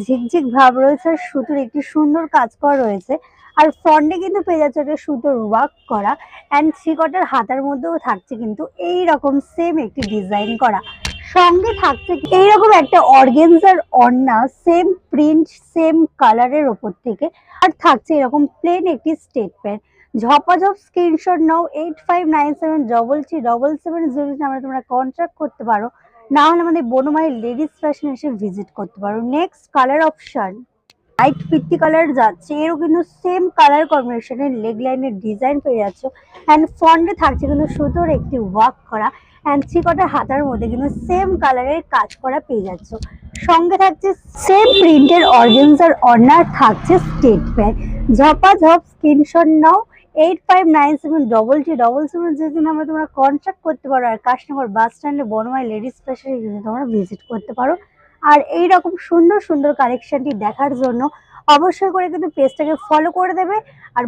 ঝিকঝিক ভাব রয়েছে আর সুতোর একটি সুন্দর কাজ করা রয়েছে। আর ফ্রন্টে কিন্তু পেয়ে যাচ্ছে একটা সুতোর ওয়ার্ক করা অ্যান্ড থ্রি কোয়ার্টার হাতার মধ্যেও থাকছে কিন্তু এইরকম সেম একটি ডিজাইন করা। সঙ্গে থাকছে এইরকম একটা অর্গেনজার ওড়না, সেম প্রিন্ট সেম কালারের ওপর থেকে। আর থাকছে এরকম প্লেন একটি স্টেটমেন্ট। ঝপাঝপ স্ক্রিনশট নাও 8597337700 নাম্বারে তোমরা কন্ট্যাক্ট করতে পারো, না হলে আমাদের বনমালী লেডিস ফ্যাশন এসে ভিজিট করতে পারো। নেক্সট কালার অপশন লাইট পিত্তি কালার যাচ্ছে, এরও কিন্তু সেম কালার কম্বিনেশনের লেগ লাইনের ডিজাইন পেয়ে যাচ্ছ। অ্যান্ড ফ্রন্টে থাকছে কিন্তু সুতোর একটি ওয়ার্ক করা অ্যান্ড থ্রি কোয়ার্টার হাতার মধ্যে কিন্তু সেম কালারের কাজ করা পেয়ে যাচ্ছ। সঙ্গে থাকছে সেম প্রিন্টের অর্গেনজার ওড়না, থাকছে স্টেটমেন্ট। ঝপাঝপ স্ক্রিনশট নাও 8597337700 নাম্বারে তোমরা কন্ট্যাক্ট করতে পারো। আর কাশনগর বাস স্ট্যান্ডে বনমালী লেডিস ফ্যাশনে তোমরা ভিজিট করতে পারো। আর এই রকম সুন্দর সুন্দর কালেকশনটি দেখার জন্য অবশ্যই করে কিন্তু পেজটাকে ফলো করে দেবে। আর